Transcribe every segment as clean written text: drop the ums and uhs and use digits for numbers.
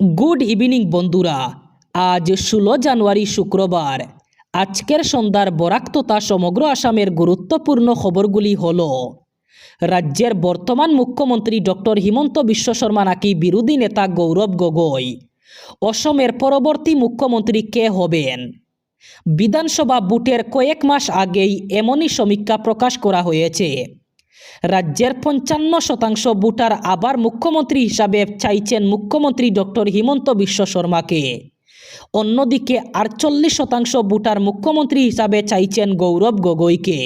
Good evening বন্ধুরা। আজ 16 জানুয়ারি শুক্রবার। আজকের সন্ধ্যার বরাক তথা সমগ্র আসামের গুরুত্বপূর্ণ খবরগুলি হল: রাজ্যের বর্তমান মুখ্যমন্ত্রী ডক্টর হিমন্ত বিশ্ব শর্মা নাকি বিরোধী নেতা গৌরব গগৈ। অসমের পরবর্তী মুখ্যমন্ত্রী কে হবেন? বিধানসভা ভোটের কয়েক মাস আগেই এমনই সমীক্ষা প্রকাশ করা হয়েছে। রাজ্যের 55% ভোটার আবার মুখ্যমন্ত্রী হিসাবে চাইছেন মুখ্যমন্ত্রী ডক্টর হিমন্ত বিশ্ব শর্মাকে। অন্যদিকে 48% ভোটার মুখ্যমন্ত্রী হিসাবে চাইছেন গৌরব গগৈকে।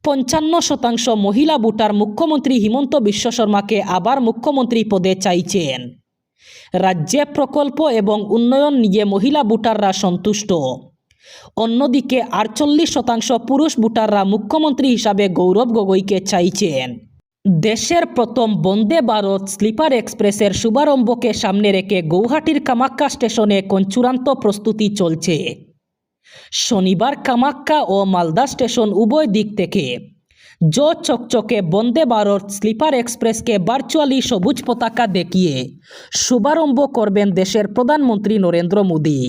55% মহিলা ভোটার মুখ্যমন্ত্রী হিমন্ত বিশ্ব শর্মাকে আবার মুখ্যমন্ত্রী পদে চাইছেন। রাজ্যে প্রকল্প এবং উন্নয়ন নিয়ে মহিলা ভোটাররা সন্তুষ্ট। অন্যদিকে 48% পুরুষ ভোটাররা মুখ্যমন্ত্রী হিসাবে গৌরব গগৈকে চাইছেন। দেশের প্রথম বন্দে ভারত স্লিপার এক্সপ্রেসের শুভারম্ভকে সামনে রেখে গৌহাটির কামাখ্যা স্টেশনে এখন চূড়ান্ত প্রস্তুতি চলছে। শনিবার কামাখ্যা ও মালদা স্টেশন উভয় দিক থেকে চকচকে বন্দে ভারত স্লিপার এক্সপ্রেসকে ভার্চুয়ালি সবুজ পতাকা দেখিয়ে শুভারম্ভ করবেন দেশের প্রধানমন্ত্রী নরেন্দ্র মোদী।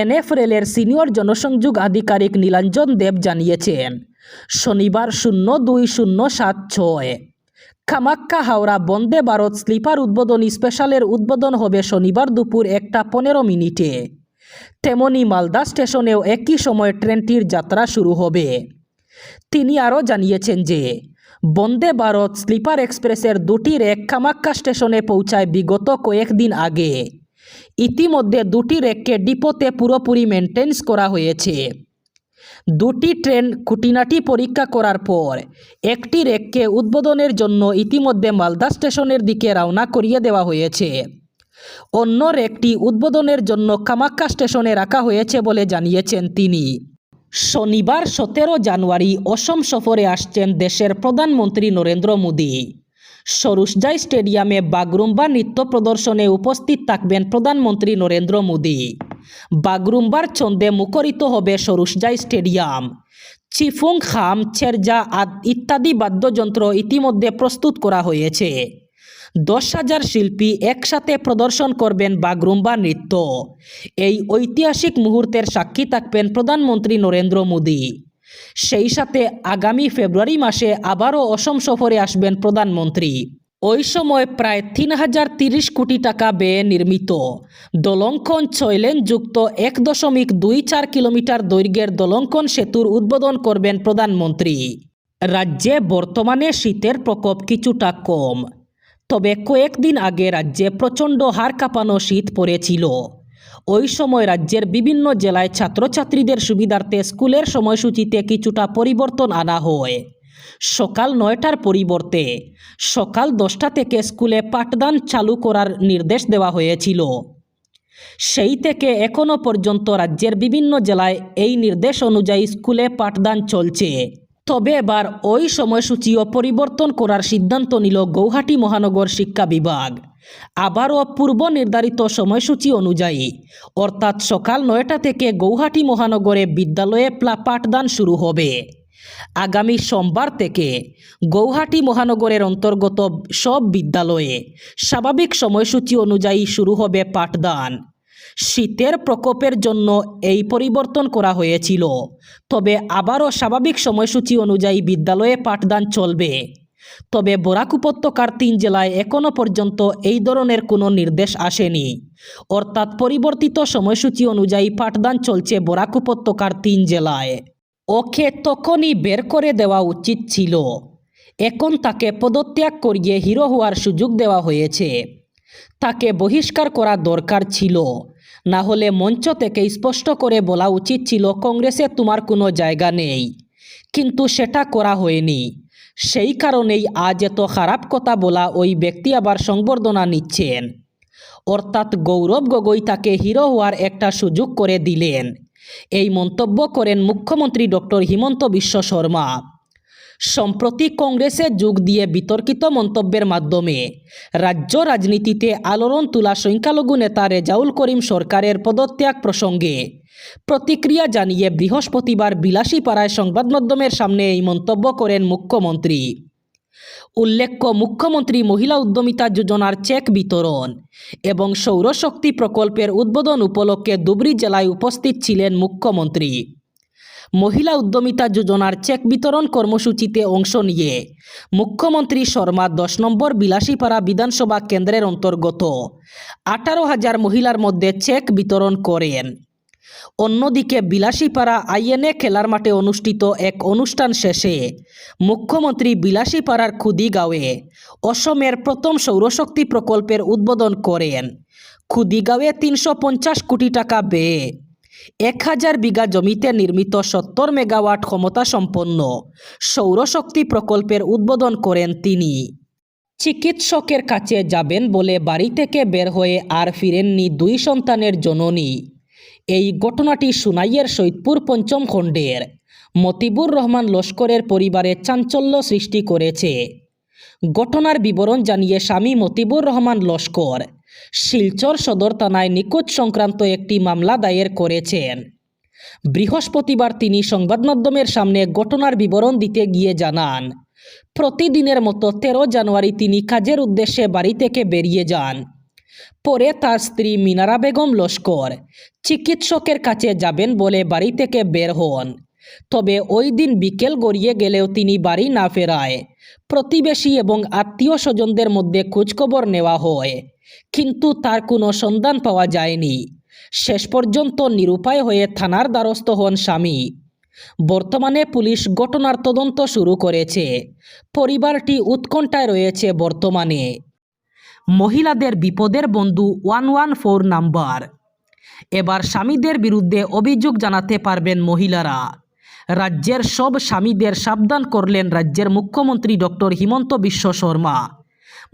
এনএফ রেলের সিনিয়র জনসংযোগ আধিকারিক নীলাঞ্জন দেব জানিয়েছেন, শনিবার 02-07-6 কামাখ্যা হাওড়া বন্দে ভারত স্লিপার উদ্বোধনী স্পেশালের উদ্বোধন হবে শনিবার দুপুর 1:15। তেমনি মালদা স্টেশনেও একই সময় ট্রেনটির যাত্রা শুরু হবে। তিনি আরও জানিয়েছেন যে বন্দে ভারত স্লিপার এক্সপ্রেসের দুটি রেক কামাখ্যা স্টেশনে পৌঁছায় বিগত কয়েকদিন আগে। ইতিমধ্যে দুটি রেককে ডিপোতে পুরোপুরি মেনটেন্স করা হয়েছে। দুটি ট্রেন খুঁটিনাটি পরীক্ষা করার পর একটি রেককে উদ্বোধনের জন্য ইতিমধ্যে মালদা স্টেশনের দিকে রওনা করিয়ে দেওয়া হয়েছে। অন্য রেকটি উদ্বোধনের জন্য কামাখ্যা স্টেশনে রাখা হয়েছে বলে জানিয়েছেন তিনি। শনিবার 17 জানুয়ারি অসম সফরে আসছেন দেশের প্রধানমন্ত্রী নরেন্দ্র মোদী। সরুসজাই স্টেডিয়ামে বাগরুম্বা নৃত্য প্রদর্শনে উপস্থিত থাকবেন প্রধানমন্ত্রী নরেন্দ্র মোদী। বাগরুম্বার ছন্দে মুখরিত হবে সরুসজাই স্টেডিয়াম। চিফুং খাম, ছেরজা ইত্যাদি বাদ্যযন্ত্র ইতিমধ্যে প্রস্তুত করা হয়েছে। 10,000 শিল্পী একসাথে প্রদর্শন করবেন বাগরুম্বা নৃত্য। এই ঐতিহাসিক মুহূর্তের সাক্ষী থাকবেন প্রধানমন্ত্রী নরেন্দ্র মোদী। সেই সাথে আগামী ফেব্রুয়ারি মাসে আবারও অসম সফরে আসবেন প্রধানমন্ত্রী। ওই সময় প্রায় 3,030 কোটি টাকা ব্যয়ে নির্মিত দলঙ্কন 6 লেন যুক্ত 1.24 কিলোমিটার দৈর্ঘ্যের দলঙ্কন সেতুর উদ্বোধন করবেন প্রধানমন্ত্রী। রাজ্যে বর্তমানে শীতের প্রকোপ কিছুটা কম, তবে কয়েকদিন আগে রাজ্যে প্রচণ্ড হাড় কাঁপানো শীত পড়েছিল। ওই সময় রাজ্যের বিভিন্ন জেলায় ছাত্রছাত্রীদের সুবিধার্থে স্কুলের সময়সূচিতে কিছুটা পরিবর্তন আনা হয়। সকাল 9টার পরিবর্তে সকাল 10টা থেকে স্কুলে পাঠদান চালু করার নির্দেশ দেওয়া হয়েছিল। সেই থেকে এখনও পর্যন্ত রাজ্যের বিভিন্ন জেলায় এই নির্দেশ অনুযায়ী স্কুলে পাঠদান চলছে। তবে এবার ওই সময়সূচিও পরিবর্তন করার সিদ্ধান্ত নিল গৌহাটি মহানগর শিক্ষা বিভাগ। আবারও পূর্ব নির্ধারিত সময়সূচি অনুযায়ী অর্থাৎ সকাল 9টা থেকে গৌহাটি মহানগরে বিদ্যালয়ে পাঠদান শুরু হবে। আগামী সোমবার থেকে গৌহাটি মহানগরের অন্তর্গত সব বিদ্যালয়ে স্বাভাবিক সময়সূচি অনুযায়ী শুরু হবে পাঠদান। শীতের প্রকোপের জন্য এই পরিবর্তন করা হয়েছিল, তবে আবারও স্বাভাবিক সময়সূচি অনুযায়ী বিদ্যালয়ে পাঠদান চলবে। তবে বরাক উপত্যকার 3 জেলায় এখনও পর্যন্ত এই ধরনের কোনো নির্দেশ আসেনি। অর্থাৎ পরিবর্তিত সময়সূচি অনুযায়ী পাঠদান চলছে বরাক উপত্যকার 3 জেলায়। ওকে তখনই বের করে দেওয়া উচিত ছিল। এখন তাকে পদত্যাগ করিয়ে হিরো হওয়ার সুযোগ দেওয়া হয়েছে। তাকে বহিষ্কার করা দরকার ছিল। না হলে মঞ্চ থেকে স্পষ্ট করে বলা উচিত ছিল কংগ্রেসে তোমার কোনো জায়গা নেই, কিন্তু সেটা করা হয়নি। সেই কারণেই আজ এত খারাপ কথা বলা ওই ব্যক্তি আবার সংবর্ধনা নিচ্ছেন। অর্থাৎ গৌরব গগৈ তাকে হিরো হওয়ার একটা সুযোগ করে দিলেন। এই মন্তব্য করেন মুখ্যমন্ত্রী ডক্টর হিমন্ত বিশ্ব শর্মা। সম্প্রতি কংগ্রেসে যোগ দিয়ে বিতর্কিত মন্তব্যের মাধ্যমে রাজ্য রাজনীতিতে আলোড়ন তোলা সংখ্যালঘু নেতা রেজাউল করিম সরকারের পদত্যাগ প্রসঙ্গে প্রতিক্রিয়া জানিয়ে বৃহস্পতিবার বিলাসীপাড়ায় সংবাদ মাধ্যমের সামনে এই মন্তব্য করেন মুখ্যমন্ত্রী। উল্লেখ্য, মুখ্যমন্ত্রী মহিলা উদ্যমিতা যোজনার চেক বিতরণ এবং সৌরশক্তি প্রকল্পের উদ্বোধন উপলক্ষে ধুবড়ী জেলায় উপস্থিত ছিলেন মুখ্যমন্ত্রী। মহিলা উদ্যমিতা যোজনার চেক বিতরণ কর্মসূচিতে অংশ নিয়ে মুখ্যমন্ত্রী শর্মা 10 নম্বর বিলাসীপাড়া বিধানসভা কেন্দ্রের অন্তর্গত 18,000 মহিলার মধ্যে চেক বিতরণ করেন। অন্যদিকে বিলাসীপাড়া আইএনএ খেলার মাঠে অনুষ্ঠিত এক অনুষ্ঠান শেষে মুখ্যমন্ত্রী বিলাসীপাড়ার খুদিগাঁওয়ে অসমের প্রথম সৌরশক্তি প্রকল্পের উদ্বোধন করেন। খুদিগাঁওয়ে 350 কোটি টাকা ব্যয়ে 1000 বিঘা জমিতে নির্মিত 70 মেগাওয়াট ক্ষমতাসম্পন্ন সৌরশক্তি প্রকল্পের উদ্বোধন করেন তিনি। চিকিৎসকের কাছে যাবেন বলে বাড়ি থেকে বের হয়ে আর ফিরেননি 2 সন্তানের জননী। এই ঘটনাটি সুনাইয়ের সৈয়দপুর 5ম খণ্ডের মতিবুর রহমান লস্করের পরিবারে চাঞ্চল্য সৃষ্টি করেছে। ঘটনার বিবরণ জানিয়ে স্বামী মতিবুর রহমান লস্কর শিলচর সদর থানায় নিখোঁজ সংক্রান্ত একটি মামলা দায়ের করেছেন। বৃহস্পতিবার তিনি সংবাদ মাধ্যমের সামনে ঘটনার বিবরণ দিতে গিয়ে জানান, প্রতিদিনের মতো 13 জানুয়ারি তিনি কাজের উদ্দেশ্যে বাড়ি থেকে বেরিয়ে যান। পরে তার স্ত্রী মিনারা বেগম লস্কর চিকিৎসকের কাছে যাবেন বলে বাড়ি থেকে বের হন। তবে ওই দিন বিকেল গড়িয়ে গেলেও তিনি বাড়ি না ফেরায় প্রতিবেশী এবং আত্মীয় স্বজনদের মধ্যে খোঁজখবর নেওয়া হয়, কিন্তু তার কোনো সন্ধান পাওয়া যায়নি। শেষ পর্যন্ত নিরুপায় হয়ে থানার দ্বারস্থ হন স্বামী। বর্তমানে পুলিশ ঘটনার তদন্ত শুরু করেছে। পরিবারটি উৎকণ্ঠায় রয়েছে বর্তমানে। মহিলাদের বিপদের বন্ধু 114 নাম্বার। এবার স্বামীদের বিরুদ্ধে অভিযোগ জানাতে পারবেন মহিলারা। রাজ্যের সব স্বামীদের সাবধান করলেন রাজ্যের মুখ্যমন্ত্রী ডক্টর হিমন্ত বিশ্ব শর্মা।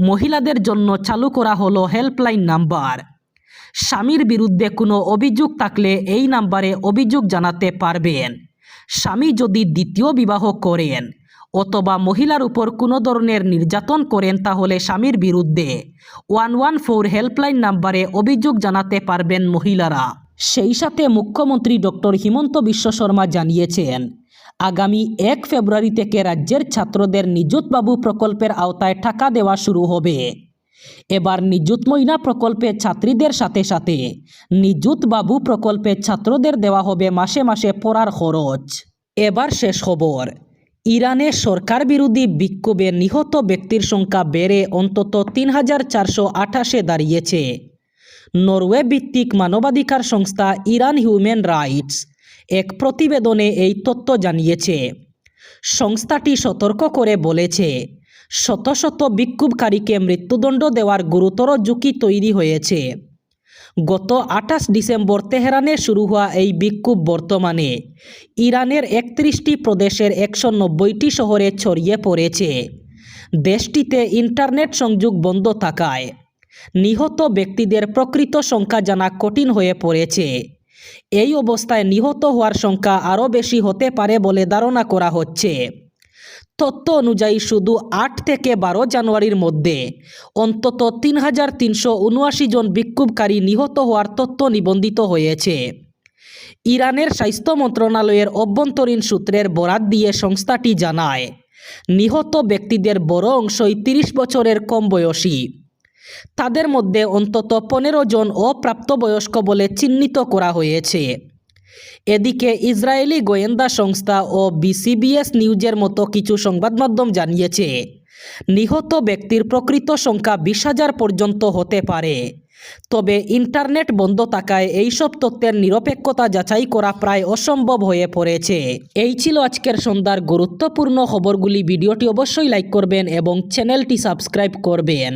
মহিলাদের জন্য চালু করা হলো হেল্পলাইন নাম্বার। স্বামীর বিরুদ্ধে কোনো অভিযোগ থাকলে এই নাম্বারে অভিযোগ জানাতে পারবেন। স্বামী যদি দ্বিতীয় বিবাহ করেন অথবা মহিলার উপর কোনো ধরনের নির্যাতন করেন তাহলে স্বামীর বিরুদ্ধে 114 হেল্পলাইন নাম্বারে অভিযোগ জানাতে পারবেন মহিলারা। সেই সাথে মুখ্যমন্ত্রী ডক্টর হিমন্ত বিশ্ব শর্মা জানিয়েছেন, আগামী 1 ফেব্রুয়ারি থেকে রাজ্যের ছাত্রদের নিযুত বাবু প্রকল্পের আওতায় টাকা দেওয়া শুরু হবে। এবার নিযুত ময়না প্রকল্পে ছাত্রীদের সাথে সাথে নিযুত বাবু প্রকল্পে ছাত্রদের দেওয়া হবে মাসে মাসে পড়ার খরচ। এবার শেষ খবর, ইরানে সরকার বিরোধী বিক্ষোভে নিহত ব্যক্তির সংখ্যা বেড়ে অন্তত 3428-এ দাঁড়িয়েছে। নরওয়ে ভিত্তিক মানবাধিকার সংস্থা ইরান হিউম্যান রাইটস এক প্রতিবেদনে এই তথ্য জানিয়েছে। সংস্থাটি সতর্ক করে বলেছে, শত শত বিক্ষোভকারীকে মৃত্যুদণ্ড দেওয়ার গুরুতর ঝুঁকি তৈরি হয়েছে। গত 28 ডিসেম্বর তেহরানে শুরু হওয়া এই বিক্ষোভ বর্তমানে ইরানের 31টি প্রদেশের 190টি শহরে ছড়িয়ে পড়েছে। দেশটিতে ইন্টারনেট সংযোগ বন্ধ থাকায় নিহত ব্যক্তিদের প্রকৃত সংখ্যা জানা কঠিন হয়ে পড়েছে। এই অবস্থায় নিহত হওয়ার সংখ্যা আরও বেশি হতে পারে বলে ধারণা করা হচ্ছে। তথ্য অনুযায়ী শুধু 8 থেকে 12 জানুয়ারির মধ্যে অন্তত 3379 জন বিক্ষোভকারী নিহত হওয়ার তথ্য নিবন্ধিত হয়েছে। ইরানের স্বাস্থ্য মন্ত্রণালয়ের অভ্যন্তরীণ সূত্রের বরাত দিয়ে সংস্থাটি জানায়, নিহত ব্যক্তিদের বড় অংশই 30 বছরের কম বয়সী। তাদের মধ্যে অন্তত 15 জন অপ্রাপ্তবয়স্ক বলে চিহ্নিত করা হয়েছে। এদিকে ইসরায়েলি গোয়েন্দা সংস্থা ও বিসিবিএস নিউজের মতো কিছু সংবাদ মাধ্যম জানিয়েছে, নিহত ব্যক্তির প্রকৃত সংখ্যা 20,000 পর্যন্ত হতে পারে। তবে ইন্টারনেট বন্ধ থাকায় এইসব তথ্যের নিরপেক্ষতা যাচাই করা প্রায় অসম্ভব হয়ে পড়েছে। এই ছিল আজকের সন্ধ্যার গুরুত্বপূর্ণ খবরগুলি। ভিডিওটি অবশ্যই লাইক করবেন এবং চ্যানেলটি সাবস্ক্রাইব করবেন।